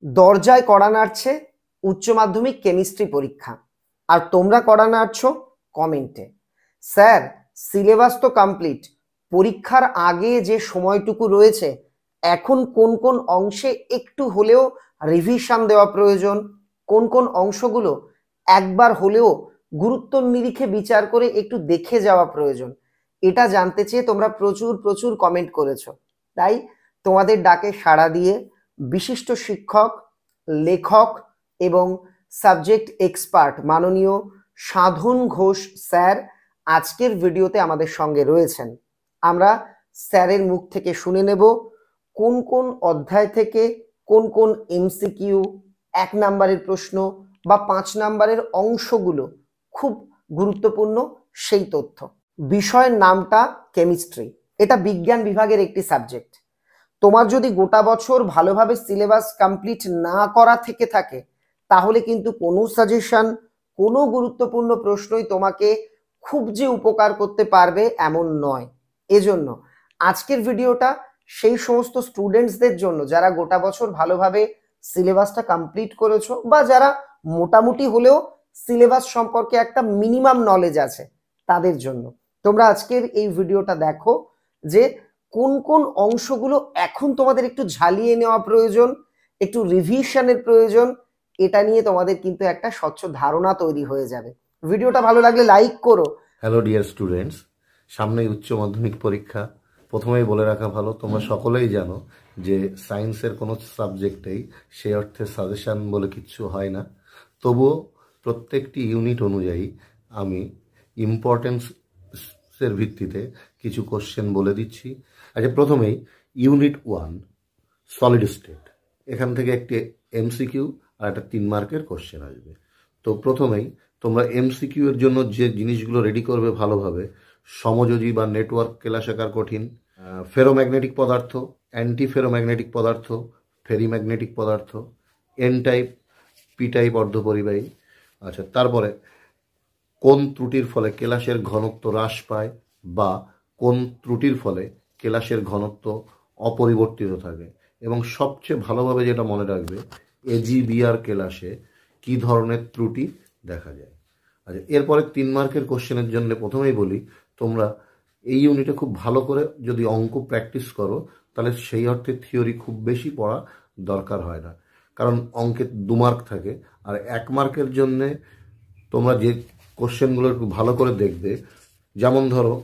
দরজায় কড়া নাড়ছে উচ্চ মাধ্যমিক কেমিস্ট্রি পরীক্ষা, আর তোমরা কড়া নাড়ছো কমেন্টে। স্যার, সিলেবাস তো কমপ্লিট, পরীক্ষার আগে যে সময়টুকু রয়েছে এখন কোন কোন অংশে একটু হলেও রিভিশন দেওয়া প্রয়োজন, কোন কোন অংশগুলো একবার হলেও গুরুত্ব নিরিখে বিচার করে একটু দেখে যাওয়া প্রয়োজন, এটা জানতে চেয়ে তোমরা প্রচুর প্রচুর কমেন্ট করেছো। তাই তোমাদের ডাকে সাড়া দিয়ে বিশিষ্ট শিক্ষক, লেখক এবং সাবজেক্ট এক্সপার্ট মাননীয় সাধন ঘোষ স্যার আজকের ভিডিওতে আমাদের সঙ্গে রয়েছেন। আমরা স্যারের মুখ থেকে শুনে নেব কোন কোন অধ্যায় থেকে কোন কোন এমসিকিউ, 1 নম্বরের প্রশ্ন বা 5 নম্বরের অংশগুলো খুব গুরুত্বপূর্ণ সেই তথ্য। বিষয়ের নামটা কেমিস্ট্রি, এটা বিজ্ঞান বিভাগের একটি সাবজেক্ট। তোমার যদি গোটা বছর ভালোভাবে সিলেবাস কমপ্লিট না করা থেকে থাকে তাহলে কিন্তু কোনো সাজেশন, কোনো গুরুত্বপূর্ণ প্রশ্নই তোমাকে খুব যে উপকার করতে পারবে এমন নয়। এজন্য আজকের ভিডিওটা সেই সমস্ত স্টুডেন্টসদের জন্য যারা গোটা বছর ভালোভাবে সিলেবাসটা কমপ্লিট করেছো বা যারা মোটামুটি হলেও সিলেবাস সম্পর্কে একটা মিনিমাম নলেজ আছে তাদের জন্য। তোমরা আজকের এই ভিডিওটা দেখো যে কোন কোন অংশগুলো এখন তোমাদের একটু ঝালিয়ে নেওয়া প্রয়োজন, একটু রিভিশনের প্রয়োজন, এটা নিয়ে তোমাদের কিন্তু একটা স্বচ্ছ ধারণা তৈরি হয়ে যাবে। ভিডিওটা ভালো লাগলে লাইক করো। হ্যালো ডিয়ার স্টুডেন্টস, সামনেই উচ্চ মাধ্যমিক পরীক্ষা। প্রথমেই বলে রাখা ভালো, তোমরা সকলেই জানো যে সায়েন্সের কোনো সাবজেক্টেই সে অর্থে সাজেশান বলে কিচ্ছু হয় না। তবুও প্রত্যেকটি ইউনিট অনুযায়ী আমি ইম্পর্টেন্সের ভিত্তিতে কিছু কোশ্চেন বলে দিচ্ছি। আচ্ছা, প্রথমেই ইউনিট 1 সলিড স্টেট, এখান থেকে একটি এমসিকিউ আর একটা 3 মার্কের কোশ্চেন আসবে। তো প্রথমেই তোমরা এমসিকিউ এর জন্য যে জিনিসগুলো রেডি করবে ভালোভাবে, সমযোজী বা নেটওয়ার্ক কেলাসাকার কঠিন, ফেরোম্যাগনেটিক পদার্থ, অ্যান্টি ফেরোম্যাগনেটিক পদার্থ, ফেরিম্যাগনেটিক পদার্থ, এন টাইপ, পি টাইপ অর্ধপরিবাহী। আচ্ছা, তারপরে কোন ত্রুটির ফলে কেলাসের ঘনত্ব হ্রাস পায় বা কোন ত্রুটির ফলে কেলাসের ঘনত্ব অপরিবর্তিত থাকে, এবং সবচেয়ে ভালোভাবে যেটা মনে রাখবে, এজিবিআর কেলাসে কি ধরনের ত্রুটি দেখা যায়। আচ্ছা, এরপরে 3 মার্কের কোশ্চেনের জন্য প্রথমেই বলি, তোমরা এই ইউনিটে খুব ভালো করে যদি অঙ্ক প্র্যাকটিস করো তাহলে সেই অর্থে থিওরি খুব বেশি পড়া দরকার হয় না, কারণ অঙ্কে 2 মার্ক থাকে। আর 1 মার্কের জন্যে তোমরা যে কোশ্চেনগুলো একটু ভালো করে দেখবে, যেমন ধরো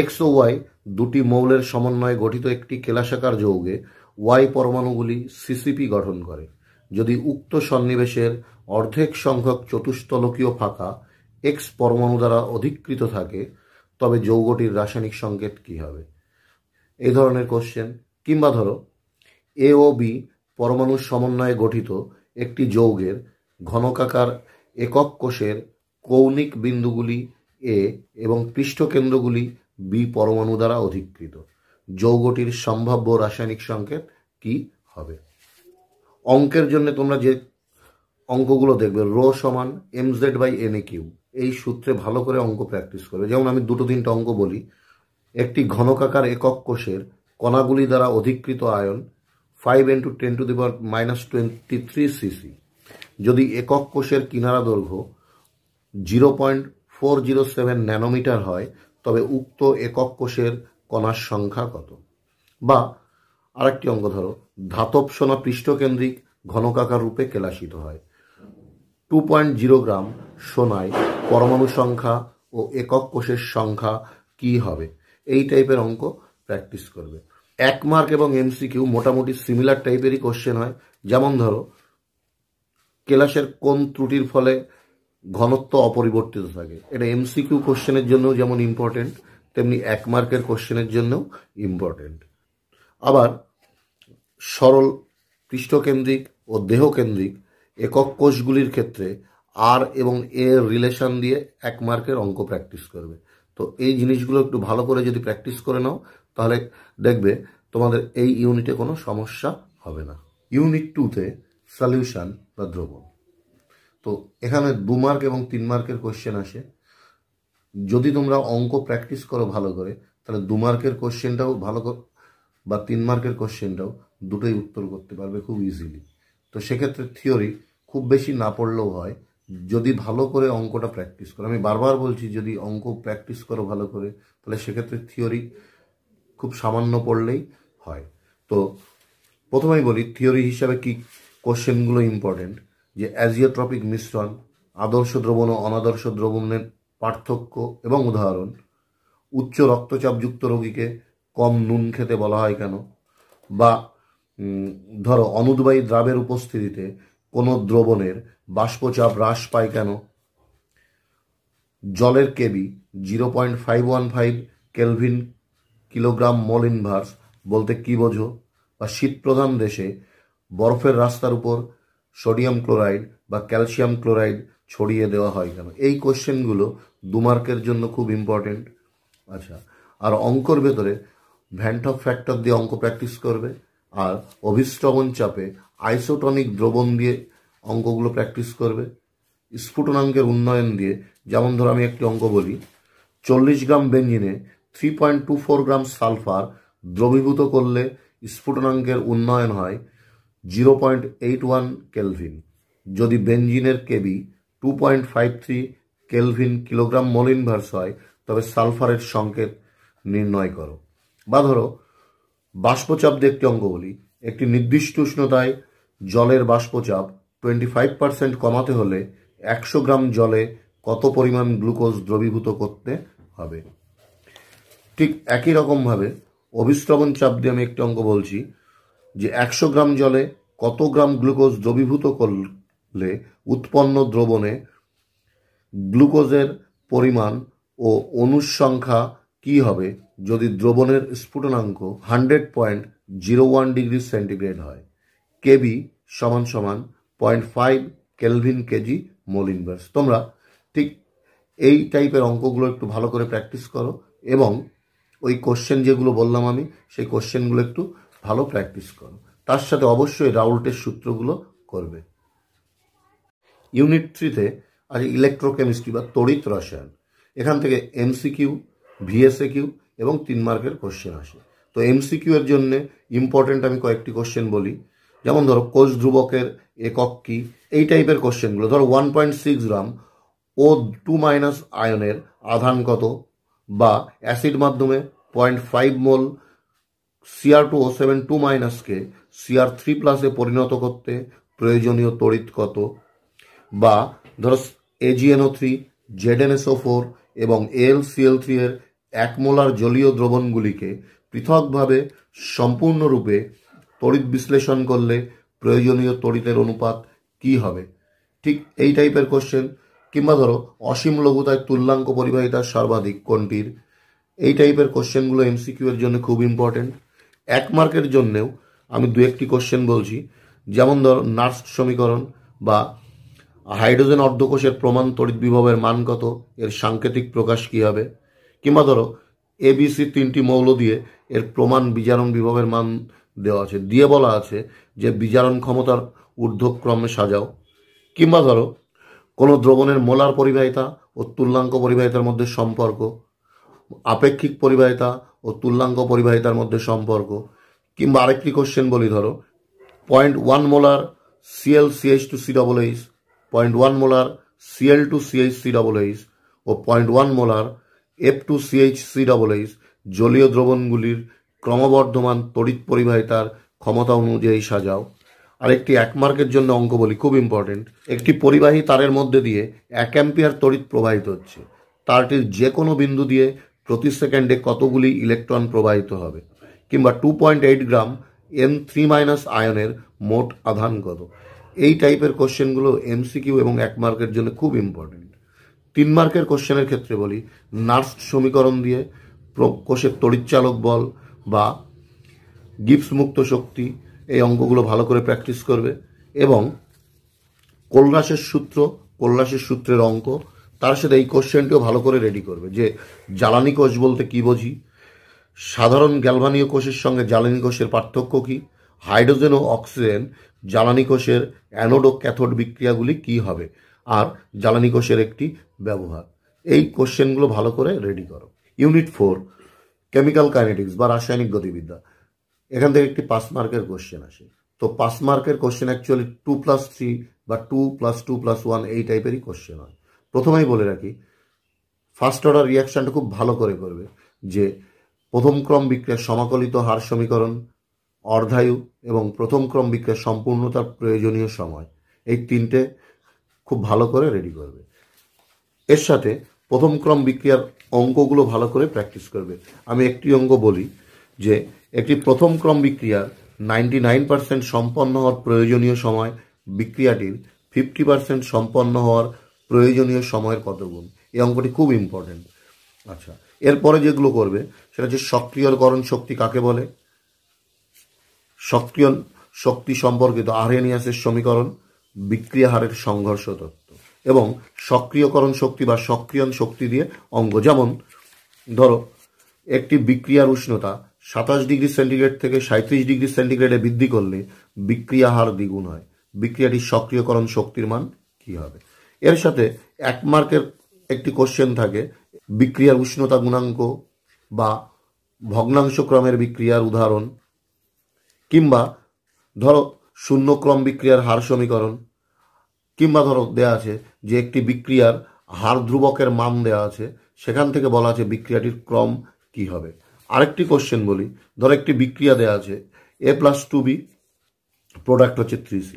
এক্স ও ওয়াই দুটি মৌলের সমন্বয়ে গঠিত একটি কেলাসাকার যৌগে ওয়াই পরমাণুগুলি সিসিপি গঠন করে। যদি উক্ত সন্নিবেশের অর্ধেক সংখ্যক চতুস্তলকীয় ফাঁকা এক্স পরমাণু দ্বারা অধিকৃত থাকে তবে যৌগটির রাসায়নিক সংকেত কী হবে? এই ধরনের কোশ্চেন। কিংবা ধরো এ ও বি পরমাণুর সমন্বয়ে গঠিত একটি যৌগের ঘনকাকার একক কোষের কৌণিক বিন্দুগুলি এ এবং পৃষ্ঠকেন্দ্রগুলি বি পরমাণু দ্বারা অধিকৃত, যৌগটির সম্ভাব্য রাসায়নিক সংকেত কি হবে? অঙ্কের জন্য তোমরা যে অঙ্কগুলো দেখবে, রো সমান mz/na কিউ, এই সূত্রে ভালো করে অঙ্ক প্র্যাকটিস করবে। যেমন আমি 2-3টা অঙ্ক বলি। একটি ঘনকাকার একক কোষের কণাগুলি দ্বারা অধিকৃত আয়ন 5 × 10⁻23 সিসি। যদি একক কোষের কিনারা দৈর্ঘ্য 0.407 ন্যানোমিটার হয় তবে উক্ত একক কোষের কণার সংখ্যা কত? বা আরেকটি অঙ্ক ধরো, ধাতব সোনা পৃষ্ঠকেন্দ্রিক ঘনকাকার রূপে কেলাসিত হয়। 2.0 গ্রাম সোনায় পরমাণু সংখ্যা ও একক কোষের সংখ্যা কি হবে? এই টাইপের অঙ্ক প্র্যাকটিস করবে। 1 মার্ক এবং এমসিকিউ মোটামুটি সিমিলার টাইপেরই কোশ্চেন হয়। যেমন ধরো, কেলাসের কোন ত্রুটির ফলে ঘনত্ব অপরিবর্তিত থাকে? এটা এমসিকিউ কোশ্চেনের জন্য যেমন ইম্পর্টেন্ট, তেমনি 1 মার্কের কোশ্চেনের জন্যও ইম্পর্টেন্ট। আবার সরল পৃষ্ঠকেন্দ্রিক ও দেহকেন্দ্রিক একক কোষগুলির ক্ষেত্রে আর এবং এর রিলেশন দিয়ে 1 মার্কের অঙ্ক প্র্যাকটিস করবে। তো এই জিনিসগুলো একটু ভালো করে যদি প্র্যাকটিস করে নাও তাহলে দেখবে তোমাদের এই ইউনিটে কোনো সমস্যা হবে না। ইউনিট 2তে সলিউশন বা দ্রবণ। তো এখানে 2 মার্ক এবং 3 মার্কের কোশ্চেন আসে। যদি তোমরা অঙ্ক প্র্যাকটিস করো ভালো করে তাহলে 2 মার্কের কোশ্চেনটাও ভালো বা 3 মার্কের কোশ্চেনটাও দুটোই উত্তর করতে পারবে খুব ইজিলি। তো তো সেক্ষেত্রে থিওরি খুব বেশি না পড়লেও হয় যদি ভালো করে অঙ্কটা প্র্যাকটিস করো। আমি বারবার বলছি, যদি অঙ্ক প্র্যাকটিস করো ভালো করে, তাহলে সেক্ষেত্রে থিওরি খুব সামান্য পড়লেই হয়। তো প্রথমেই বলি থিওরি হিসাবে কি কোশ্চেনগুলো ইম্পর্টেন্ট, যে অ্যাজিওট্রপিক মিশ্রণ, আদর্শ দ্রবণ ও অনাদর্শ দ্রবণের পার্থক্য এবং উদাহরণ, উচ্চ রক্তচাপযুক্ত রোগীকে কম নুন খেতে বলা হয় কেন, বা ধরো অনুদ্বায়ী দ্রাবের উপস্থিতিতে কোনো দ্রবণের বাষ্পচাপ হ্রাস পায় কেন, জলের কেবি 0.515 কেলভিন কিলোগ্রাম মোল ইনভার্স বলতে কি বোঝো, বা শীতপ্রধান দেশে বরফের রাস্তার উপর সোডিয়াম ক্লোরাইড বা ক্যালসিয়াম ক্লোরাইড ছড়িয়ে দেওয়া হয় কেন। এই কোশ্চেনগুলো 2 মার্কের জন্য খুব ইম্পর্টেন্ট। আচ্ছা, আর অঙ্কর ভেতরে ভ্যান টপ ফ্যাক্টর দিয়ে অঙ্ক প্র্যাকটিস করবে, আর অভিস্রবণ চাপে আইসোটনিক দ্রবণ দিয়ে অঙ্কগুলো প্র্যাকটিস করবে। স্ফুটনাঙ্কের উন্নয়ন দিয়ে, যেমন ধরো আমি একটি অঙ্ক বলি, 40 গ্রাম বেঞ্জিনে 3.24 গ্রাম সালফার দ্রবীভূত করলে স্ফুটনাঙ্কের উন্নয়ন হয় 0.81 কেলভিন। যদি বেঞ্জিনের কেবি 2.53 কেলভিন কিলোগ্রাম মোল ইনভার্স হয়, তবে সালফারের সংকেত নির্ণয় করো। বা ধরো বাষ্পচাপ দিয়ে একটি অঙ্ক বলি, একটি নির্দিষ্ট উষ্ণতায় জলের বাষ্পচাপ 25% কমাতে হলে 100 গ্রাম জলে কত পরিমাণ গ্লুকোজ দ্রবীভূত করতে হবে। ঠিক একই রকমভাবে অভিস্রবণ চাপ দিয়ে আমি একটি অঙ্ক বলছি, যে 100 গ্রাম জলে কত গ্রাম গ্লুকোজ দ্রবীভূত করলে উৎপন্ন দ্রবণে গ্লুকোজের পরিমাণ ও অণুর সংখ্যা কি হবে যদি দ্রবণের স্ফুটনাঙ্ক 100.01 ডিগ্রি সেন্টিগ্রেড হয়। কেবি সমান সমান 0.5 কেলভিন কেজি মোল ইনভার্স। তোমরা ঠিক এই টাইপের অঙ্কগুলো একটু ভালো করে প্র্যাকটিস করো, এবং ওই কোশ্চেন যেগুলো বললাম আমি, সেই কোশ্চেনগুলো একটু ভালো প্র্যাকটিস করো। তার সাথে অবশ্যই রাউল্টের সূত্রগুলো করবে। ইউনিট 3-তে আজ ইলেকট্রোকেমিস্ট্রি বা তড়িৎ রসায়ন, এখান থেকে এমসিকিউ, ভিএসএকিউ এবং 3 মার্কের কোশ্চেন আসে। তো এমসিকিউ এর জন্য ইম্পর্টেন্ট আমি কয়েকটি কোশ্চেন বলি, যেমন ধরো কোষ ধ্রুবকের একক কি, এই টাইপের কোশ্চেনগুলো। ধরো 1.6 গ্রাম O2- আয়নের আধান কত, বা অ্যাসিড মাধ্যমে 0.5 মোল Cr2O7 কে Cr3+ পরিণত করতে প্রয়োজনীয় তড়িৎ কত, বা ধরো AgNO3, ZnSO4 এবং AlCl3 এর 1 মোলার জলীয় দ্রবণগুলিকে পৃথকভাবে সম্পূর্ণরূপে তড়িৎ বিশ্লেষণ করলে প্রয়োজনীয় তড়িতের অনুপাত কি হবে। ঠিক এই টাইপের কোশ্চেন। কিংবা ধরো অসীম লঘুতায় তুল্যাঙ্ক পরিবাহিতার সর্বাধিক কোনটির, এই টাইপের কোশ্চেনগুলো এমসিকিউ এর জন্য খুব ইম্পর্টেন্ট। 1 মার্কের জন্যেও আমি 2-1টি কোশ্চেন বলছি, যেমন ধরো নার্স সমীকরণ বা হাইড্রোজেন অর্ধকোষের প্রমাণ তড়িৎ বিভবের মান কত, এর সাংকেতিক প্রকাশ কি হবে। কিংবা ধরো ABC 3টি মৌল দিয়ে এর প্রমাণ বিজারণ বিভবের মান দেওয়া আছে, দিয়ে বলা আছে যে বিজারণ ক্ষমতার ঊর্ধ্বক্রমে সাজাও। কিংবা ধরো কোনো দ্রবণের মোলার পরিবাহিতা ও তুল্যাঙ্ক পরিবাহিতার মধ্যে সম্পর্ক, আপেক্ষিক পরিবাহিতা ও তুল্যাঙ্ক পরিবাহিতার মধ্যে সম্পর্ক। কিংবা আরেকটি কোশ্চেন বলি, ধরো 0.1 মোলার ClCH2COOH, 0.1 মোলার Cl2CH3OH ও 0.1 মোলার F2CH3OH জলীয় দ্রবণগুলির ক্রমবর্ধমান তড়িৎ পরিবাহিতার ক্ষমতা অনুযায়ী সাজাও। আরেকটি 1 মার্কের জন্য অঙ্ক বলি, খুব ইম্পর্টেন্ট। একটি পরিবাহী তারের মধ্যে দিয়ে 1 অ্যাম্পিয়ার তড়িৎ প্রবাহিত হচ্ছে, তারটির যে কোনো বিন্দু দিয়ে প্রতি সেকেন্ডে কতগুলি ইলেকট্রন প্রবাহিত হবে। কিংবা 2.8 গ্রাম N3- আয়নের মোট আধান কত। এই টাইপের কোশ্চেনগুলো এমসিকিউ এবং 1 মার্কের জন্য খুব ইম্পর্টেন্ট। 3 মার্কের কোশ্চেনের ক্ষেত্রে বলি, নার্স সমীকরণ দিয়ে কোষের তড়িৎচালক বল বা গিবস মুক্ত শক্তি, এই অঙ্কগুলো ভালো করে প্র্যাকটিস করবে। এবং কোলরাসের সূত্রের অঙ্ক, তার সাথে এই কোশ্চেনটিও ভালো করে রেডি করবে, যে জ্বালানি কোষ বলতে কি বুঝি, সাধারণ গ্যালভানীয় কোষের সঙ্গে জ্বালানি কোষের পার্থক্য কি, হাইড্রোজেন ও অক্সিজেন জ্বালানি কোষের অ্যানোড ও ক্যাথোড বিক্রিয়াগুলি কি হবে, আর জ্বালানি কোষের একটি ব্যবহার। এই কোশ্চেনগুলো ভালো করে রেডি করো। ইউনিট 4 কেমিক্যাল কাইনেটিক্স বা রাসায়নিক গতিবিদ্যা, এখান থেকে একটি 5 মার্কের কোশ্চেন আসে। তো 5 মার্কের কোশ্চেন অ্যাকচুয়ালি 2+3 বা 2+2+1 এই টাইপেরই কোশ্চেন হয়। প্রথমেই বলে রাখি, ফার্স্ট অর্ডার রিয়াকশানটা খুব ভালো করে করবে, যে প্রথম ক্রম বিক্রিয়ার সমাকলিত হার সমীকরণ, অর্ধায়ু এবং প্রথম ক্রম বিক্রিয়ার সম্পূর্ণতার প্রয়োজনীয় সময়, এই তিনটে খুব ভালো করে রেডি করবে। এর সাথে প্রথম ক্রম বিক্রিয়ার অঙ্কগুলো ভালো করে প্র্যাকটিস করবে। আমি একটি অঙ্ক বলি, যে একটি প্রথম ক্রম বিক্রিয়ার 99% সম্পন্ন হওয়ার প্রয়োজনীয় সময় বিক্রিয়াটির 50% সম্পন্ন হওয়ার প্রয়োজনীয় সময়ের কত গুণ। এই অঙ্কটি খুব ইম্পর্টেন্ট। আচ্ছা, এরপরে যেগুলো করবে সেটা হচ্ছে সক্রিয়করণ শক্তি কাকে বলে, সক্রিয় শক্তি সম্পর্কিত আরহেনিয়াসের সমীকরণ, বিক্রিয়া হারের সংঘর্ষ তত্ত্ব এবং সক্রিয়করণ শক্তি বা সক্রিয়ণ শক্তি দিয়ে অঙ্ক। যেমন ধরো, একটি বিক্রিয়ার উষ্ণতা 27 ডিগ্রি সেন্টিগ্রেড থেকে 37 ডিগ্রি সেন্টিগ্রেডে বৃদ্ধি করলে বিক্রিয়া হার দ্বিগুণ হয়, বিক্রিয়াটির সক্রিয়করণ শক্তির মান কি হবে। এর সাথে 1 মার্কের একটি কোশ্চেন থাকে, বিক্রিয়ার উষ্ণতা গুণাঙ্ক বা ভগ্নাংশ ক্রমের বিক্রিয়ার উদাহরণ, কিংবা ধরো শূন্য ক্রম বিক্রিয়ার হার সমীকরণ, কিংবা ধরো দেয়া আছে যে একটি বিক্রিয়ার হার ধ্রুবকের মান দেওয়া আছে, সেখান থেকে বলা আছে বিক্রিয়াটির ক্রম কি হবে। আরেকটি কোশ্চেন বলি, ধরো একটি বিক্রিয়া দেওয়া আছে A+2B, প্রোডাক্ট হচ্ছে 3C।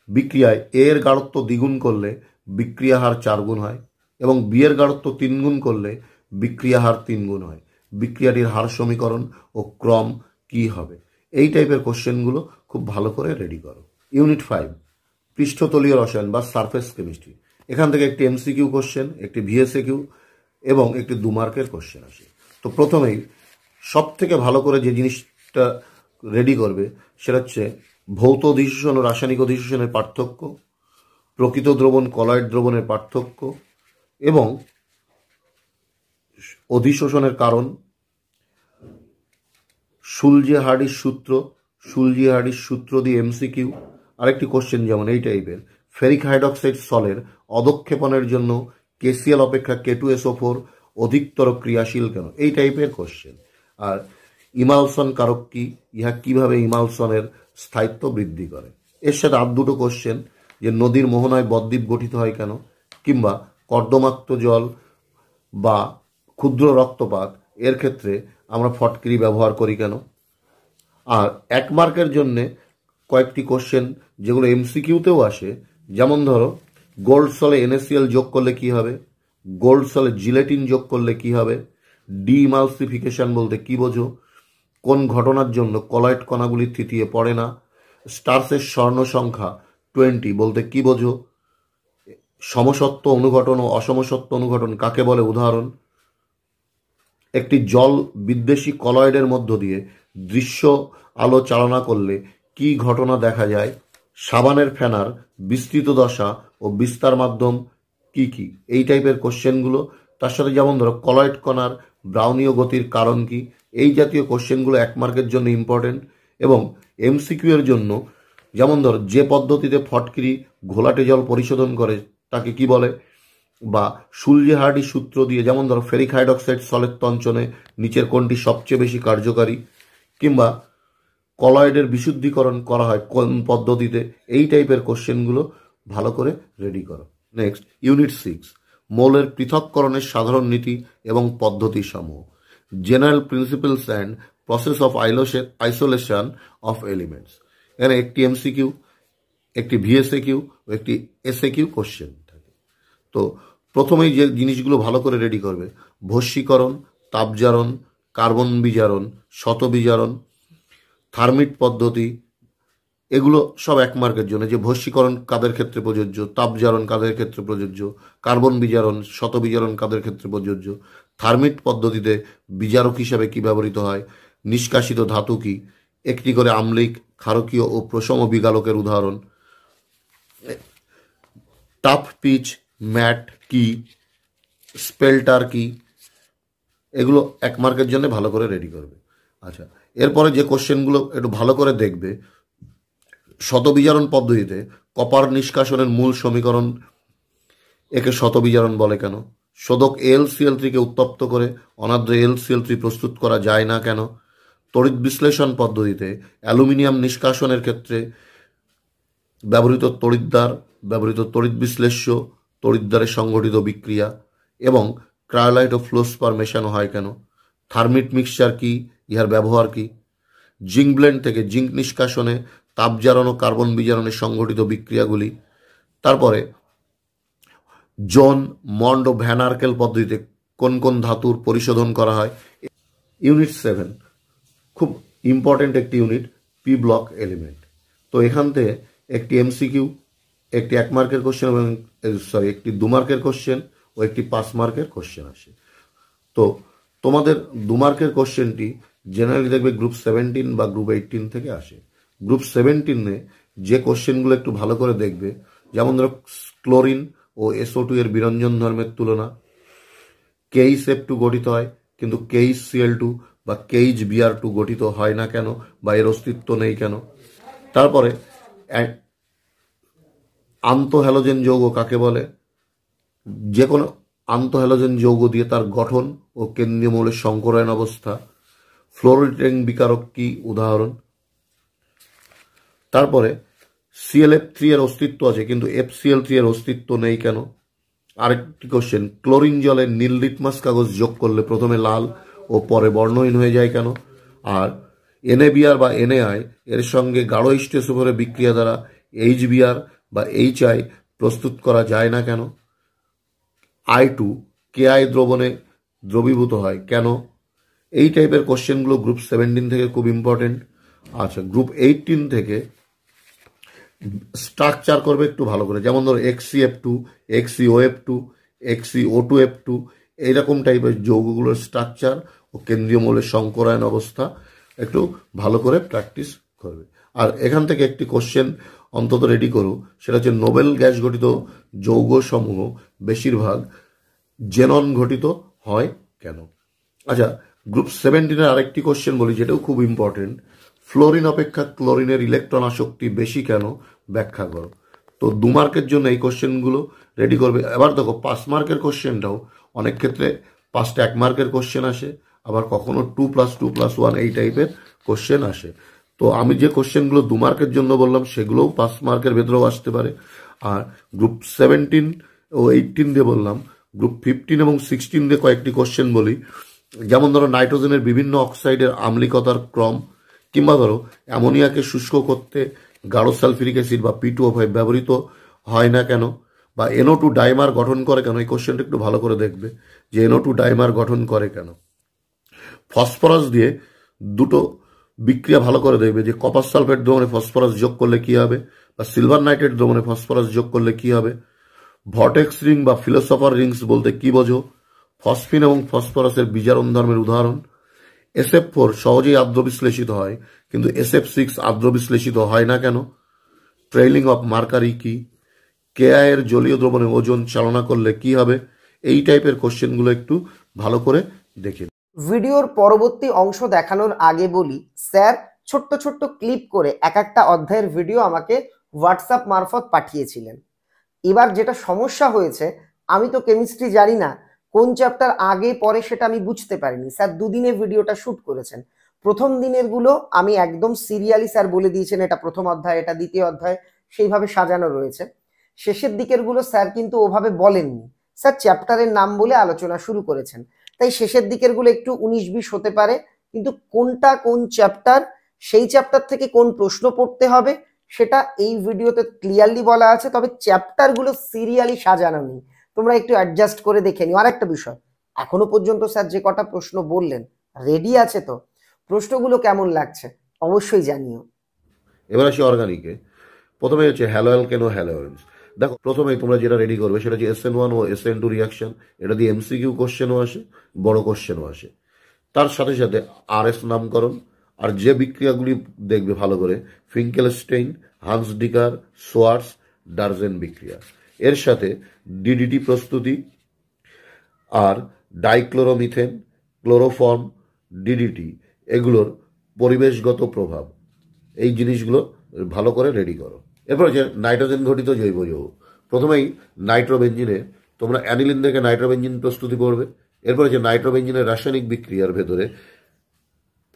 বিক্রিয়ায় A এর গাঢ়ত্ব দ্বিগুণ করলে বিক্রিয়া হার 4 গুণ হয় এবং B এর গাঢ়ত্ব 3 গুণ করলে বিক্রিয়া হার 3 গুণ হয়, বিক্রিয়াটির হার সমীকরণ ও ক্রম কি হবে। এই টাইপের কোশ্চেনগুলো খুব ভালো করে রেডি করো। ইউনিট 5, পৃষ্ঠতলীয় রসায়ন বা সারফেস কেমিস্ট্রি। এখান থেকে একটি এমসিকিউ কোশ্চেন, একটি ভিএসএকিউ এবং একটি 2 মার্কের কোশ্চেন আসে। তো প্রথমেই সব থেকে ভালো করে যে জিনিসটা রেডি করবে সেটা হচ্ছে ভৌত অধিশোষণ ও রাসায়নিক অধিশোষণের পার্থক্য, প্রকৃত দ্রবণ কলয়েড দ্রবণের পার্থক্য এবং অধিশোষণের কারণ, শুলজি-হার্ডির সূত্র দিয়ে এমসিকিউ। আরেকটি কোশ্চেন যেমন এই টাইপের, ফেরিক হাইড্রক্সাইড সলের অধক্ষেপণের জন্য কেসিএল অপেক্ষা K2SO4 অধিকতর ক্রিয়াশীল কেন, এই টাইপের কোশ্চেন। আর ইমালসন কারক কি, ইহা কিভাবে ইমালসনের স্থায়িত্ব বৃদ্ধি করে। এর সাথে আর দুটো কোশ্চেন, যে নদীর মোহনায় বদ্বীপ গঠিত হয় কেন, কিংবা কর্দমাক্ত জল বা ক্ষুদ্র রক্তপাত এর ক্ষেত্রে আমরা ফটকিরি ব্যবহার করি কেন। আর 1 মার্কের জন্যে কয়েকটি কোশ্চেন যেগুলো এমসিকিউতেও আসে, যেমন ধরো গোল্ড সলে NaCl যোগ করলে কি হবে, গোল্ড সলে জিলেটিন যোগ করলে কি হবে, ডিইমালসিফিকেশন বলতে কি বোঝো, কোন ঘটনার জন্য কলয়েড কণাগুলি থিতিয়ে পড়ে না, স্টার্সের স্বর্ণ সংখ্যা 20 বলতে কি বোঝো, সমসত্ব অনুঘটন ও অসমসত্ব অনুঘটন কাকে বলে উদাহরণ, একটি জল বিদ্বেষী কলয়েডের মধ্য দিয়ে দৃশ্য আলো চালনা করলে কি ঘটনা দেখা যায়, সাবানের ফেনার বিস্তৃত দশা ও বিস্তার মাধ্যম কি কি, এই টাইপের কোশ্চেনগুলো। তার সাথে যেমন ধরো কলয়েড কণার ব্রাউনীয় গতির কারণ কি, এই জাতীয় কোশ্চেনগুলো 1 মার্কের জন্য ইম্পর্টেন্ট। এবং এমসিকিউ এর জন্য যেমন ধরো যে পদ্ধতিতে ফটকিরি ঘোলাটে জল পরিশোধন করে তাকে কি বলে, বা শুলজি-হার্ডি সূত্র দিয়ে যেমন ধরো ফেরিক হাইড্রক্সাইড সলের তঞ্চনে নিচের কোনটি সবচেয়ে বেশি কার্যকারী, কিংবা কলয়েডের বিশুদ্ধীকরণ করা হয় কোন পদ্ধতিতে, এই টাইপের কোশ্চেনগুলো ভালো করে রেডি করো। নেক্সট, ইউনিট 6, মৌলের পৃথককরণের সাধারণ নীতি এবং পদ্ধতি সমূহ, general principles and process of isolation of elements. এখানে একটি এমসিকিউ, একটি ভিএসএকিউ ও একটি এসএকিউ কোশ্চেন থাকে। তো প্রথমেই যে জিনিসগুলো ভালো করে রেডি করবে, ভস্মীকরণ, তাপজারণ, কার্বন বিজারণ, শতবিজারণ, থার্মিট পদ্ধতি, এগুলো সব 1 মার্কের জন্য। যে ভস্মীকরণ কাদের ক্ষেত্রে প্রযোজ্য, তাপজারণ কাদের ক্ষেত্রে প্রযোজ্য, কার্বন বিজারণ শতবিজারণ কাদের ক্ষেত্রে প্রযোজ্য, থার্মিট পদ্ধতিতে বিজারক হিসাবে কি ব্যবহৃত হয়, নিষ্কাশিত ধাতু কি, একটি করে আম্লিক, ক্ষারকীয় ও প্রশম বিগালকের উদাহরণ, টাফ পিচ ম্যাট কি, স্পেল্টার কি, এগুলো 1 মার্কের জন্য ভালো করে রেডি করবে। আচ্ছা, এরপরে যে কোশ্চেনগুলো একটু ভালো করে দেখবে, শতবিজারণ পদ্ধতিতে কপার নিষ্কাশনের মূল সমীকরণ, একে শতবিজারণ বলে কেন, শোধক AlCl3 কে উত্তপ্ত করে অনাদ্র AlCl3 প্রস্তুত করা যায় না কেন, তড়িৎ বিশ্লেষণ পদ্ধতিতে অ্যালুমিনিয়াম নিষ্কাশনের ক্ষেত্রে ব্যবহৃত তড়িৎদ্বার, ব্যবহৃত তড়িৎ বিশ্লেষ্য, তড়িৎদ্বারে সংঘটিত বিক্রিয়া এবং ক্রায়োলাইট ও ফ্লোস্পার মেশানো হয় কেন, থার্মিট মিক্সচার কি, ইহার ব্যবহার কি, জিঙ্ক ব্লেন্ড থেকে জিঙ্ক নিষ্কাশনে তাপ জারণ ও কার্বন বিজারণে সংঘটিত বিক্রিয়াগুলি, তারপরে জন, মন্ড ও ভ্যান আর্কেল পদ্ধতিতে কোন কোন ধাতুর পরিশোধন করা হয়। ইউনিট 7 খুব ইম্পর্টেন্ট একটি ইউনিট, পি ব্লক এলিমেন্ট। তো এখান থেকে একটি এমসিকিউ, একটি 1 মার্কের কোশ্চেন এবং একটি 2 মার্কের কোশ্চেন ও একটি 5 মার্কের কোশ্চেন আসে। তো তোমাদের 2 মার্কের কোশ্চেনটি জেনারেলি দেখবে গ্রুপ 17 বা গ্রুপ 18 থেকে আসে। গ্রুপ 17-এ যে কোশ্চেনগুলো একটু ভালো করে দেখবে, যেমন ধরো ক্লোরিন ও SO2 এর বিরঞ্জন ধর্মের তুলনা, KCl2 গঠিত হয় কিন্তু KCl2 বা KHBr2 গঠিত হয় না কেন বা এর অস্তিত্ব নেই কেন। তারপরে আন্তঃহ্যালোজেন যৌগ কাকে বলে, যে কোনো আন্তঃহ্যালোজেন যৌগ দিয়ে তার গঠন ও কেন্দ্রীয় মৌলের সংকরায়ন অবস্থা, ফ্লোরিন বিকারক কি উদাহরণ। তারপরে ClF3 এর অস্তিত্ব আছে কিন্তু FCl3 এর অস্তিত্ব নেই কেন। আরেকটি কোশ্চেন, ক্লোরিন জলে নীল লিটমাস কাগজ যোগ করলে প্রথমে লাল ও পরে বর্ণহীন হয়ে যায় কেন। আর NaBr বা NaI এর সঙ্গে গাঢ় স্টেসোফোরের বিক্রিয়া দ্বারা HBr বা HI প্রস্তুত করা যায় না কেন। I2 KI দ্রবণে দ্রবীভূত হয় কেন। এই টাইপের কোশ্চেনগুলো গ্রুপ 17 থেকে খুব ইম্পর্টেন্ট। আচ্ছা, গ্রুপ 18 থেকে স্ট্রাকচার করবে একটু ভালো করে, যেমন ধরো XCF2, XCOF2, XCO2F2 এইরকম টাইপের যৌগগুলোর স্ট্রাকচার ও কেন্দ্রীয় মৌলের সংকরায়ন অবস্থা একটু ভালো করে প্র্যাকটিস করবে। আর এখান থেকে একটি কোশ্চেন অন্তত রেডি করো, সেটা হচ্ছে নোবেল গ্যাস গঠিত যৌগ সমূহ বেশিরভাগ জেনন ঘটিত হয় কেন। আচ্ছা, গ্রুপ 17-এর আরেকটি কোশ্চেন বলি যেটাও খুব ইম্পর্টেন্ট, ফ্লোরিন অপেক্ষা ক্লোরিনের ইলেকট্রন আসক্তি বেশি কেন ব্যাখ্যা করো। তো 2 মার্কের জন্য এই কোশ্চেনগুলো রেডি করবে। এবার দেখো 5 মার্কের কোশ্চেনটাও অনেক ক্ষেত্রে 5টা 1 মার্কের কোশ্চেন আসে, আবার কখনো 2+2+1 এই টাইপের কোশ্চেন আসে। তো আমি যে কোশ্চেনগুলো 2 মার্কের জন্য বললাম সেগুলোও 5 মার্কের ভেতরেও আসতে পারে। আর গ্রুপ 17 ও 18 দিয়ে বললাম, গ্রুপ 15 এবং 16 দিয়ে কয়েকটি কোশ্চেন বলি, যেমন ধরো নাইট্রোজেনের বিভিন্ন অক্সাইডের আম্লিকতার ক্রম, কিংবা ধরো অ্যামোনিয়াকে শুষ্ক করতে গাঢ় সালফিউরিক অ্যাসিড বা P2O5 ব্যবহৃত হয় না কেন, বা NO2 ডাইমার গঠন করে কেন। এই কোশ্চেনটা একটু ভালো করে দেখবে যে NO2 ডাইমার গঠন করে কেন। ফসফরাস দিয়ে দুটো বিক্রিয়া ভালো করে দেখবে যে কপার সালফেট দ্রবণে ফসফরাস যোগ করলে কি হবে, বা সিলভার নাইট্রেট দ্রবণে ফসফরাস যোগ করলে কি হবে। ভর্টেক্স রিং বা ফিলোসফার রিংস বলতে কি বোঝো। ফসফিন এবং ফসফরাসের বিজারণ ধর্মের উদাহরণ। SF4 সহজেই আদ্র বিশ্লেষিত হয় কিন্তু SF6 আদ্র বিশ্লেষিত হয় না কেন। ট্রেইলিং অফ মার্কারি কি। KI এর জলীয় দ্রবণে ওজন চালনা করলে কি হবে। এই টাইপের কোশ্চেনগুলো একটু ভালো করে দেখে। ভিডিওর পরবর্তী অংশ দেখানোর আগে বলি, স্যার ছোট্ট ছোট্ট ক্লিপ করে একটা অধ্যায়ের ভিডিও আমাকে হোয়াটসঅ্যাপ মারফত পাঠিয়েছিলেন। এবার যেটা সমস্যা হয়েছে, আমি তো কেমিস্ট্রি জানি না, কোন চ্যাপ্টার আগে পরে সেটা আমি বুঝতে পারিনি। স্যার 2 দিনে ভিডিওটা শুট করেছেন। প্রথম দিনের গুলো আমি একদম সিরিয়ালি স্যার বলে দিয়েছেন এটা প্রথম অধ্যায়, এটা দ্বিতীয় অধ্যায়, সেইভাবে সাজানো রয়েছে। শেষের দিকের গুলো স্যার কিন্তু ওভাবে বলেননি, স্যার চ্যাপ্টারের নাম বলে আলোচনা শুরু করেছেন। তাই শেষের দিকের গুলো একটু 19-20 হতে পারে, কিন্তু কোনটা কোন চ্যাপ্টার, সেই চ্যাপ্টার থেকে কোন প্রশ্ন পড়তে হবে সেটা এই ভিডিওতে ক্লিয়ারলি বলা আছে। তবে চ্যাপ্টার গুলো সিরিয়ালি সাজানো নেই, তোমরা একটু অ্যাডজাস্ট করে দেখে নিও। আর একটা বিষয়, এখনো পর্যন্ত স্যার যে কটা প্রশ্ন বললেন রেডি আছে তো? প্রশ্নগুলো কেমন লাগছে অবশ্যই জানিও। এবার আসি অর্গানিকে। প্রথমে হচ্ছে হ্যালো অ্যালকেনো হ্যালোয়েন্স। দেখো, প্রথমেই তোমরা যেটা রেডি করবে সেটা হচ্ছে SN1 ও SN2 রিয়াকশন। এটা দিয়ে MCQ কোশ্চেনও আসে, বড় কোশ্চেনও আসে। তার সাথে সাথে RS নামকরণ, আর যে বিক্রিয়াগুলি দেখবে ভালো করে, ফিঙ্কেলস্টেইন, হান্সডিকার, সোয়ার্স, ডারজেন বিক্রিয়া। এর সাথে DDT প্রস্তুতি, আর ডাইক্লোরোমিথেন, ক্লোরোফর্ম, DDT এগুলোর পরিবেশগত প্রভাব, এই জিনিসগুলো ভালো করে রেডি করো। এরপর হচ্ছে নাইট্রোজেন ঘটিত জৈব যৌগ। প্রথমেই নাইট্রোবেঞ্জিনে তোমরা অ্যানিলিন থেকে নাইট্রোবেঞ্জিন প্রস্তুতি করবে। এরপর হচ্ছে নাইট্রোবেঞ্জিনের রাসায়নিক বিক্রিয়ার ভেতরে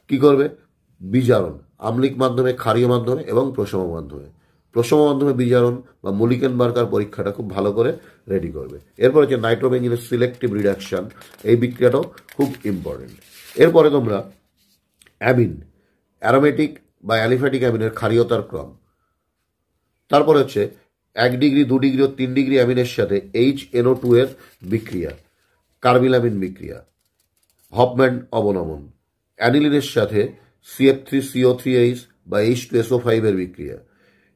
কি করবে, বিজারণ আম্লিক মাধ্যমে, ক্ষারীয় মাধ্যমে এবং প্রশম মাধ্যমে। প্রশম মাধ্যমে বিজারণ বা মুলিকেনবার্গার পরীক্ষাটা খুব ভালো করে রেডি করবে। এরপর হচ্ছে নাইট্রোবেঞ্জিনের সিলেক্টিভ রিডাকশন, এই বিক্রিয়াটাও খুব ইম্পর্টেন্ট। এরপরে তোমরা অ্যামিন, অ্যারোমেটিক বা অ্যালিফ্যাটিক অ্যামিনের ক্ষারীয়তার ক্রম। তারপরে হচ্ছে 1 ডিগ্রি, 2 ডিগ্রি ও 3 ডিগ্রি অ্যামিনের সাথে HNO2 এর বিক্রিয়া, কার্বিলামিন বিক্রিয়া, হফম্যান অবনমন। অ্যানিলিনের সাথে CF3CO3H বা H2SO5 এর বিক্রিয়া,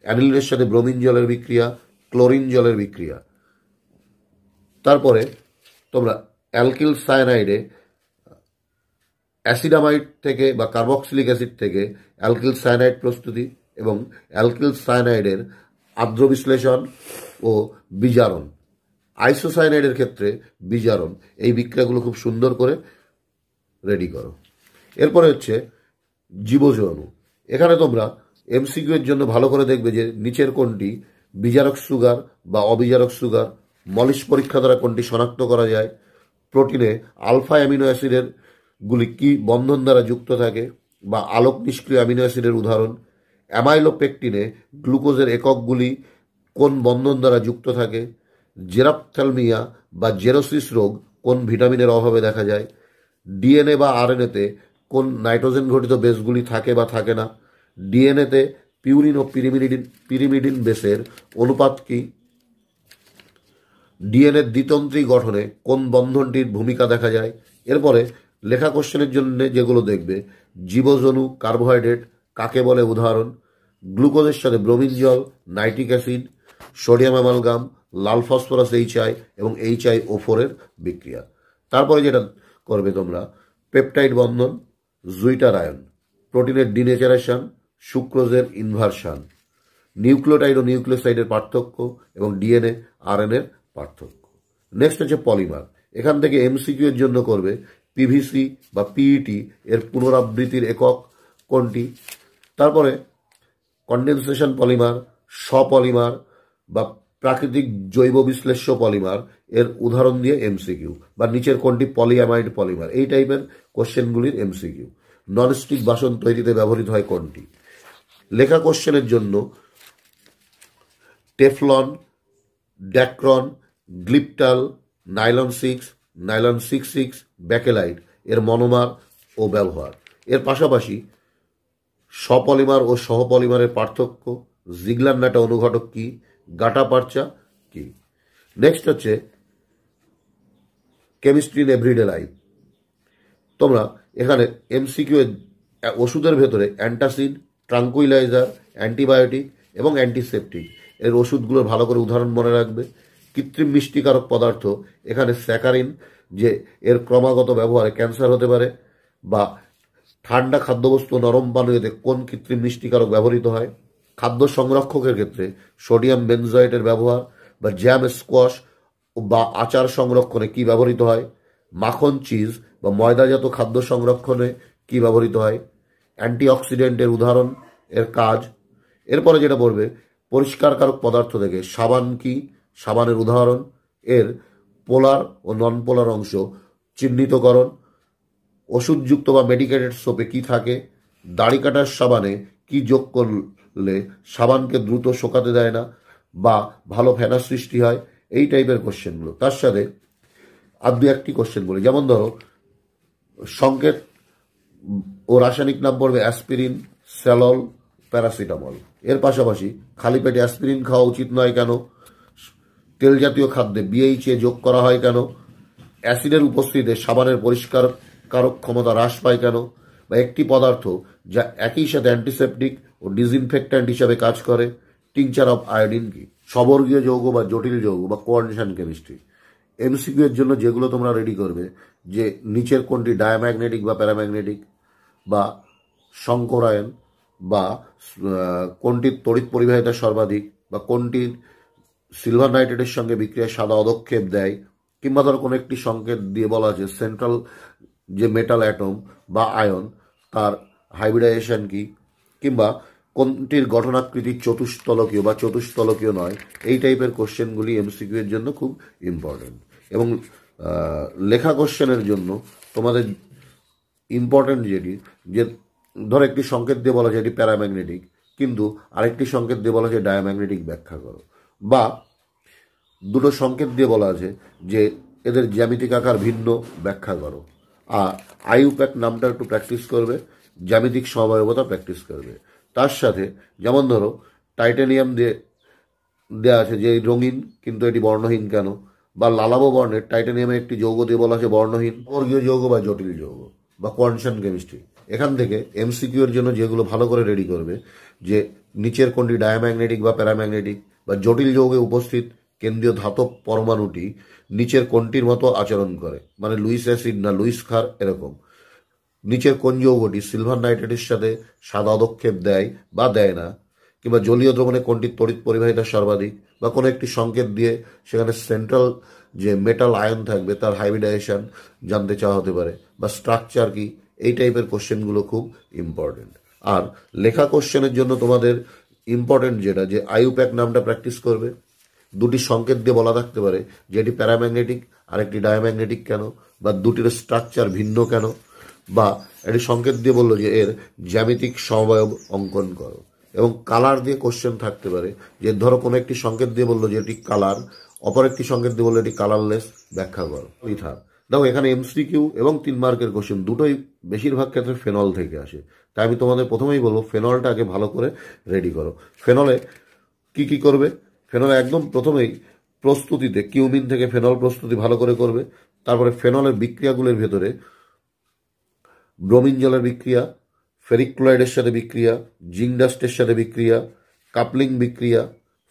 অ্যানিলিনের সাথে ব্রোমিন জলের বিক্রিয়া, ক্লোরিন জলের বিক্রিয়া। তারপরে তোমরা অ্যালকিল সায়ানাইডে অ্যাসিডামাইড থেকে বা কার্বক্সিলিক অ্যাসিড থেকে অ্যালকিল সায়ানাইড প্রস্তুতি এবং অ্যালকিল সায়ানাইডের আর্দ্র বিশ্লেষণ ও বিজারণ। আইসোসায়ানাইডের ক্ষেত্রে বিজারণ, এই বিক্রিয়াগুলো খুব সুন্দর করে রেডি করো। এরপরে হচ্ছে জীবজনু। এখানে তোমরা MCQ এর জন্য ভালো করে দেখবে যে নিচের কোনটি বিজারক সুগার বা অবিজারক সুগার, মলিস পরীক্ষা দ্বারা কোনটি শনাক্ত করা যায়, প্রোটিনে আলফা অ্যামিনো অ্যাসিডের গুলি কি বন্ধন দ্বারা যুক্ত থাকে বা আলোক নিষ্ক্রিয় অ্যামিনো অ্যাসিডের উদাহরণ, অ্যামাইলোপেকটিনে গ্লুকোজের এককগুলি কোন বন্ধন দ্বারা যুক্ত থাকে, জেরাপথ্যালমিয়া বা জেরোসিস রোগ কোন ভিটামিনের অভাবে দেখা যায়, ডিএনএ বা আরএনএতে কোন নাইট্রোজেন ঘটিত বেসগুলি থাকে বা থাকে না, ডিএনএতে পিউরিন ও পিরিমিডিন বেসের অনুপাত কি, ডিএনএর দ্বিতন্ত্রী গঠনে কোন বন্ধনটির ভূমিকা দেখা যায়। এরপরে লেখা কোশ্চেনের জন্য যেগুলো দেখবে, জীবজনু কার্বোহাইড্রেট কাকে বলে উদাহরণ, গ্লুকোজের সাথে ব্রোমিন জল, নাইট্রিক অ্যাসিড, সোডিয়াম অ্যামালগাম, লাল ফসফরাস HI এবং HiO4 এর বিক্রিয়া। তারপরে যেটা করবে তোমরা, পেপটাইড বন্ধন, জুইটার আয়ন, প্রোটিনের ডিনেচারেশন, সুক্রোজের ইনভার্সান, নিউক্লিওটাইড ও নিউক্লিওসাইডের পার্থক্য এবং ডিএনএ আরএনএর পার্থক্য। নেক্সট হচ্ছে পলিমার। এখান থেকে MCQ এর জন্য করবে PVC বা PET এর পুনরাবৃত্তির একক কোনটি। তারপরে কন্ডেনসেশন পলিমার, স্বপলিমার বা প্রাকৃতিক জৈব বিশ্লেষ্য পলিমার এর উদাহরণ দিয়ে MCQ, বা নিচের কোনটি পলিঅ্যামাইড পলিমার, এই টাইপের কোশ্চেনগুলির MCQ। ননস্টিক বাসন তৈরিতে ব্যবহৃত হয় কোনটি। লেখা কোশ্চেনের জন্য টেফলন, ড্যাক্রন, গ্লিপটাল, নাইলন 6, নাইলন 66, ব্যাকেলাইট এর মনোমার ও ব্যবহার। এর পাশাপাশি স্বপলিমার ও সহপলিমারের পার্থক্য, জিগলার নাটা অনুঘটক কি, গাটা পার্চা কি। নেক্সট হচ্ছে কেমিস্ট্রি ইন এভরিডে লাইফ। তোমরা এখানে MCQ এর ওষুধের ভেতরে অ্যান্টাসিড, ট্রাঙ্কুইলাইজার, অ্যান্টিবায়োটিক এবং অ্যান্টিসেপটিক এর ওষুধগুলোর ভালো করে উদাহরণ মনে রাখবে। কৃত্রিম মিষ্টিকারক পদার্থ, এখানে স্যাকারিন, যে এর ক্রমাগত ব্যবহারে ক্যান্সার হতে পারে, বা ঠান্ডা খাদ্যবস্তু নরম পানীয়তে কোন কৃত্রিম মিষ্টিকারক ব্যবহৃত হয়। খাদ্য সংরক্ষকের ক্ষেত্রে সোডিয়াম বেনজয়েটের ব্যবহার, বা জ্যাম, স্কোয়াশ বা আচার সংরক্ষণে কি ব্যবহৃত হয়। মাখন, চিজ বা ময়দাজাত খাদ্য সংরক্ষণে কি ব্যবহৃত হয়। অ্যান্টিঅক্সিডেন্টের উদাহরণ, এর কাজ। এরপরে যেটা পড়বে, পরিষ্কারকারক পদার্থ থেকে সাবান কি, সাবানের উদাহরণ, এর পোলার ও নন পোলার অংশ চিহ্নিতকরণ। ওষুধযুক্ত বা মেডিকেটেড সোপে কি থাকে। দাড়ি কাটার সাবানে কি যোগ করলে সাবানকে দ্রুত শোকাতে দেয় না বা ভালো ফেনা সৃষ্টি হয়, এই টাইপের কোশ্চেনগুলো। তার সাথে আর দু একটি কোশ্চেন বলি, যেমন ধরো সংকেত ও রাসায়নিক নাম পড়বে অ্যাসপিরিন, স্যালল, প্যারাসিটামল। এর পাশাপাশি খালি পেটে অ্যাসপিরিন খাওয়া উচিত নয় কেন, তেল জাতীয় খাদ্যে BHA যোগ করা হয় কেন, অ্যাসিডের উপস্থিতিতে সাবানের পরিষ্কারকারক ক্ষমতা হ্রাস পায় কেন, বা একটি পদার্থ যা একই সাথে অ্যান্টিসেপটিক ও ডিসইনফেক্ট্যান্ট হিসাবে কাজ করে, টিংচার অফ আয়োডিন কি। সবর্গীয় যৌগ বা জটিল যৌগ বা কোঅর্ডিনেশন কেমিস্ট্রি। MCQ এর জন্য যেগুলো তোমরা রেডি করবে, যে নিচের কোনটি ডায়াম্যাগনেটিক বা প্যারাম্যাগনেটিক, বা শঙ্করায়ন, বা কোনটির তড়িৎ পরিবাহিতা সর্বাধিক, বা কোনটির সিলভার নাইট্রেটের সঙ্গে বিক্রিয়ায় সাদা অদক্ষেপ দেয়, কিংবা ধরো কোনো একটি সংকেত দিয়ে বলা আছে সেন্ট্রাল যে মেটাল অ্যাটম বা আয়ন তার হাইব্রিডাইজেশন কি, কিংবা কোনটির গঠনাকৃতি চতুস্তলকীয় বা চতুস্তলকীয় নয়, এই টাইপের কোশ্চেনগুলি MCQ এর জন্য খুব ইম্পর্টেন্ট। এবং লেখা কোশ্চেনের জন্য তোমাদের ইম্পর্টেন্ট যেটি, যে ধরো একটি সংকেত দিয়ে বলা যায় এটি প্যারাম্যাগনেটিক, কিন্তু আরেকটি সংকেত দিয়ে বলা যায় ডায়াম্যাগনেটিক, ব্যাখ্যা করো। বা দুটো সংকেত দিয়ে বলা আছে যে এদের জ্যামিতিক আকার ভিন্ন, ব্যাখ্যা করো। আর আইইউপ্যাক নামটা একটু প্র্যাকটিস করবে, জ্যামিতিক সমবায়বতা প্র্যাকটিস করবে। তার সাথে যেমন ধরো টাইটানিয়াম দিয়ে দেওয়া আছে যে রঙিন কিন্তু এটি বর্ণহীন কেন, বা লালাবো বর্ণের টাইটানিয়ামে একটি যৌগ দিয়ে বলা আছে বর্ণহীন, বর্গীয় যৌগ বা জটিল যৌগ, বা কোয়ান্টাম কেমিস্ট্রি। এখান থেকে এমসিকিউ এর জন্য যেগুলো ভালো করে রেডি করবে, যে নিচের কোনটি ডায়াম্যাগনেটিক বা প্যারাম্যাগনেটিক, বা জটিল যৌগে উপস্থিত কেন্দ্রীয় ধাতব পরমাণুটি নিচের কোনটির মতো আচরণ করে, মানে লুইস অ্যাসিড না লুইস ক্ষার এরকম। নিচের কোন যৌগটি সিলভার নাইট্রেটের সাথে সাদা অদক্ষেপ দেয় বা দেয় না, কিংবা জলীয় দ্রবণে কোনটির তড়িৎ পরিবাহিতা সর্বাধিক, বা কোনো একটি সংকেত দিয়ে সেখানে সেন্ট্রাল যে মেটাল আয়ন থাকবে তার হাইব্রিডাইজেশন জানতে চাওয়া হতে পারে, বা স্ট্রাকচার কি। এই টাইপের কোশ্চেনগুলো খুব ইম্পর্টেন্ট। আর লেখা কোশ্চেনের জন্য তোমাদের ইম্পর্টেন্ট যেটা, যে আইইউপ্যাক নামটা প্র্যাকটিস করবে। দুটি সংকেত দিয়ে বলা থাকতে পারে যে এটি প্যারাম্যাগনেটিক আর একটি ডায়াম্যাগনেটিক কেন, বা দুটির স্ট্রাকচার ভিন্ন কেন, বা একটি সংকেত দিয়ে বললো যে এর জ্যামিতিক সমবায় অঙ্কন করো। এবং কালার দিয়ে কোশ্চেন থাকতে পারে, যে ধরো কোনো একটি সংকেত দিয়ে বললো যে এটি কালার, অপর একটি সংকেত দিয়ে বললো এটি কালারলেস, ব্যাখ্যা করো। ইথার দেখো এখানে এমসিকিউ এবং 3 মার্কের কোশ্চেন দুটোই বেশিরভাগ ক্ষেত্রে ফেনল থেকে আসে। তাই আমি তোমাদের প্রথমেই বলবো ফেনলটা আগে ভালো করে রেডি করো। ফেনলে কি কি করবে, ফেনলে একদম প্রথমেই প্রস্তুতিতে কিউমিন থেকে ফেনল প্রস্তুতি ভালো করে করবে। তারপরে ফেনলের বিক্রিয়াগুলোর ভেতরে ব্রোমিন জলের বিক্রিয়া, ফেরিক ক্লোরাইডের সাথে বিক্রিয়া, জিঙ্ক ডাস্টের সাথে বিক্রিয়া, কাপলিং বিক্রিয়া,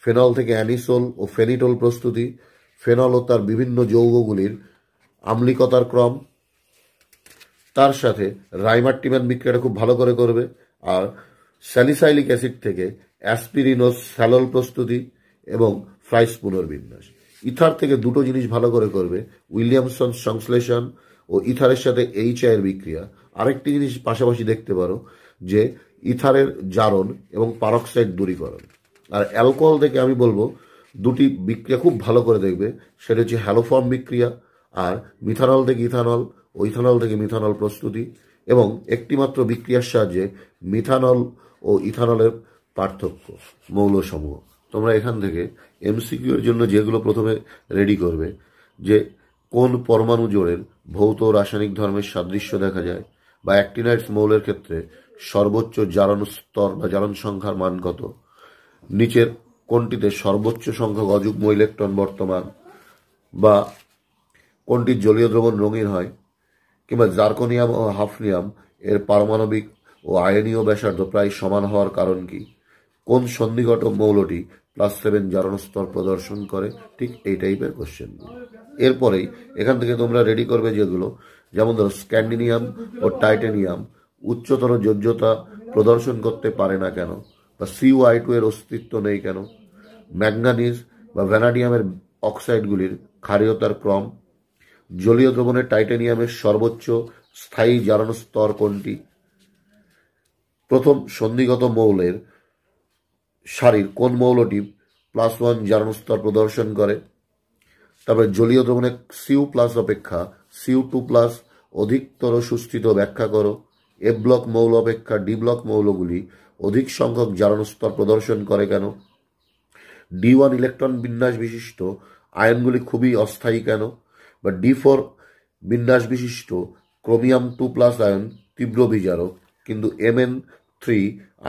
ফেনল থেকে অ্যানিসোল ও ফেনিটোল প্রস্তুতি, ফেনল ও তার বিভিন্ন যৌগগুলির আম্লিকতার ক্রম, তার সাথে রাইমার্টিম্যান বিক্রিয়াটা খুব ভালো করে করবে। আর স্যালিসাইলিক অ্যাসিড থেকে অ্যাসপিরিন ও স্যালল প্রস্তুতি এবং ফ্রাইস পুনর্বিন্যাস। ইথার থেকে দুটো জিনিস ভালো করে করবে, উইলিয়ামসন সংশ্লেষণ ও ইথারের সাথে এইচআই এর বিক্রিয়া। আরেকটি জিনিস পাশাপাশি দেখতে পারো যে ইথারের জারণ এবং পারক্সাইড দূরীকরণ। আর অ্যালকোহল থেকে আমি বলবো দুটি বিক্রিয়া খুব ভালো করে দেখবে, সেটা হচ্ছে হ্যালোফর্ম বিক্রিয়া আর মিথানল থেকে ইথানল ও ইথানল থেকে মিথানল প্রস্তুতি, এবং একটিমাত্র বিক্রিয়ার সাহায্যে মিথানল ও ইথানলের পার্থক্য, মৌলসমূহ। তোমরা এখান থেকে এমসিকিউ এর জন্য যেগুলো প্রথমে রেডি করবে, যে কোন পরমাণু জোড়ের ভৌত রাসায়নিক ধর্মের সাদৃশ্য দেখা যায়, বা অ্যাক্টিনাইডস মৌলের ক্ষেত্রে সর্বোচ্চ জারণ স্তর বা জারণ সংখ্যার মান কত, নিচের কোনটিতে সর্বোচ্চ সংখ্যক অযুগ্ম ইলেকট্রন বর্তমান, বা কোনটির জলীয় দ্রবণ রঙিন হয়, কিংবা জার্কোনিয়াম ও হাফনিয়াম এর পারমাণবিক ও আয়নীয় ব্যাসার্ধ প্রায় সমান হওয়ার কারণ কি, কোন সন্ধিঘটক মৌলটি +7 জারণ স্তর প্রদর্শন করে। ঠিক এই টাইপের কোশ্চেনগুলো। এরপরেই এখান থেকে তোমরা রেডি করবে যেগুলো, যেমন ধরো স্ক্যান্ডিনিয়াম ও টাইটানিয়াম উচ্চতর যোগ্যতা প্রদর্শন করতে পারে না কেন, বা CuI2 এর অস্তিত্ব নেই কেন, ম্যাঙ্গানিজ বা ভ্যানাডিয়ামের অক্সাইডগুলির ক্ষারীয়তার ক্রম, জলীয় দ্রবণে টাইটানিয়ামের সর্বোচ্চ স্থায়ী জারণ স্তর কোনটি, প্রথম সন্ধিগত মৌলের সারির কোন মৌলটি +1 জারণ স্তর প্রদর্শন করে। তারপরে জলীয় দ্রবণে Cu+ অপেক্ষা Cu2+ অধিকতর সুস্থিত, ব্যাখ্যা করো। F ব্লক মৌল অপেক্ষা D ব্লক মৌলগুলি অধিক সংখ্যক জারণ স্তর প্রদর্শন করে কেন, D1 ইলেকট্রন বিন্যাস বিশিষ্ট আয়নগুলি খুবই অস্থায়ী কেন, বা D4 বিন্যাস বিশিষ্ট ক্রোমিয়াম 2+ আয়ন তীব্র বিজারক কিন্তু Mn3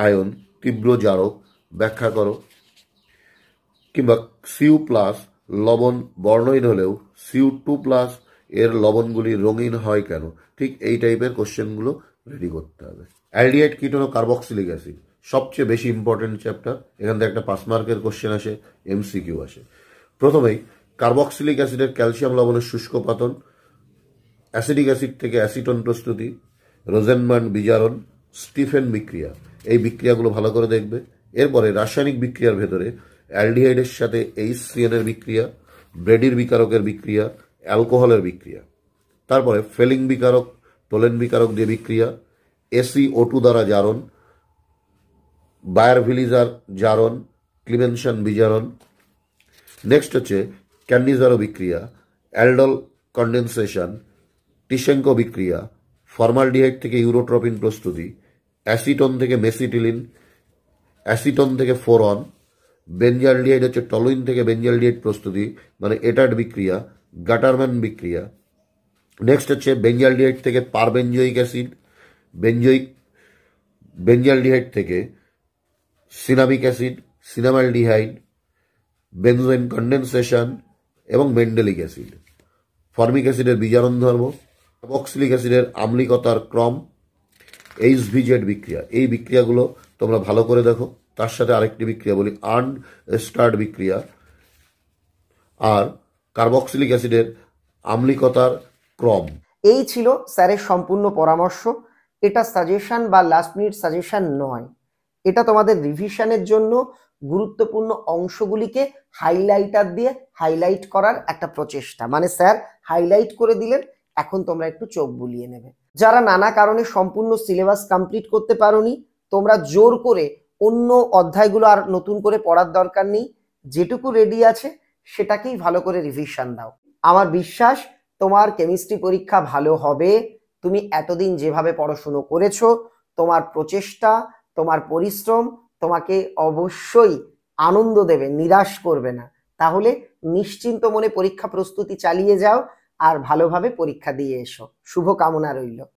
আয়ন তীব্র জারক, ব্যাখ্যা করো। কিংবা Cu+ লবণ বর্ণহীন হলেও Cu2+ এর লবণগুলি রঙিন হয় কেন। ঠিক এই টাইপের কোশ্চেনগুলো রেডি করতে হবে। অ্যালডিহাইড কিটোন ও কার্বক্সিলিক অ্যাসিড সবচেয়ে বেশি ইম্পর্টেন্ট চ্যাপ্টার। এখান থেকে একটা 5 মার্কের কোশ্চেন আসে, এমসিকিউ আসে। প্রথমেই কার্বক্সিলিক অ্যাসিডের ক্যালসিয়াম লবণের শুষ্ক পাতন, অ্যাসিডিক অ্যাসিড থেকে অ্যাসিটন প্রস্তুতি, রোজেনবার্ন বিজারণ, স্টিফেন বিক্রিয়া, এই বিক্রিয়াগুলো ভালো করে দেখবে। এরপরে রাসায়নিক বিক্রিয়ার ভেতরে অ্যালডিহাইডের সাথে HCN এর বিক্রিয়া, ব্রেডির বিকারকের বিক্রিয়া, অ্যালকোহলের বিক্রিয়া। তারপরে ফেলিং বিকারক, টোলেন বিকারক দিয়ে বিক্রিয়া, SeO2 দ্বারা জারণ, বায়ার-ভিলিজার জারণ, ক্লিমেনশন বিজারণ। নেক্সট হচ্ছে ক্যান্ডিজারো বিক্রিয়া, অ্যালডল কন্ডেনসেশন, টিশেঙ্কো বিক্রিয়া, ফর্মালডিহাইড থেকে ইউরোট্রপিন প্রস্তুতি, অ্যাসিটন থেকে মেসিটিলিন, অ্যাসিটন থেকে ফোরন, বেনজালডিহাইড হচ্ছে টলুইন থেকে বেনজালডিহাইড প্রস্তুতি, মানে এটার্ড বিক্রিয়া, গাটারম্যান বিক্রিয়া। নেক্সট হচ্ছে বেনজালডিহাইড থেকে পারবেনজোইক অ্যাসিড, বেনজালডিহাইড থেকে সিনামিক অ্যাসিড, সিনামালডিহাইড, বেনজোইন কন্ডেনসেশন এবং মেন্ডেলিক অ্যাসিড। ফর্মিক অ্যাসিডের বিজারণ ধর্ম, কার্বক্সিলিক অ্যাসিডের আম্লিকতার ক্রম, HVZ বিক্রিয়া। এই বিক্রিয়াগুলো তোমরা ভালো করে দেখো। তার সাথে আরেকটি বিক্রিয়া বলি আনস্টার্ড বিক্রিয়া, আর কার্বক্সিলিক অ্যাসিডের আম্লিকতার ক্রম। এই ছিল স্যারের সম্পূর্ণ পরামর্শ। এটা সাজেশন বা লাস্ট মিনিট সাজেশন নয়, এটা তোমাদের রিভিশনের জন্য গুরুত্বপূর্ণ অংশগুলিকে হাইলাইটার দিয়ে হাইলাইট করার একটা প্রচেষ্টা। মানে স্যার হাইলাইট করে দিলেন, এখন তোমরা একটু চোখ বুলিয়ে নেবে। যারা নানা কারণে সম্পূর্ণ সিলেবাস কমপ্লিট করতে পারোনি, তোমরা জোর করে অন্য অধ্যায়গুলো আর নতুন করে পড়ার দরকার নেই, যেটুকু রেডি আছে সেটাকেই ভালো করে রিভিশন দাও। আমার বিশ্বাস তোমার কেমিস্ট্রি পরীক্ষা ভালো হবে। তুমি এতদিন যেভাবে পড়াশুনো করেছো, তোমার প্রচেষ্টা, তোমার পরিশ্রম তোমাকে অবশ্যই আনন্দ দেবে, নিরাশ করবে না। তাহলে নিশ্চিন্ত মনে পরীক্ষা প্রস্তুতি চালিয়ে যাও আর ভালোভাবে পরীক্ষা দিয়ে এসো। শুভ কামনা রইল।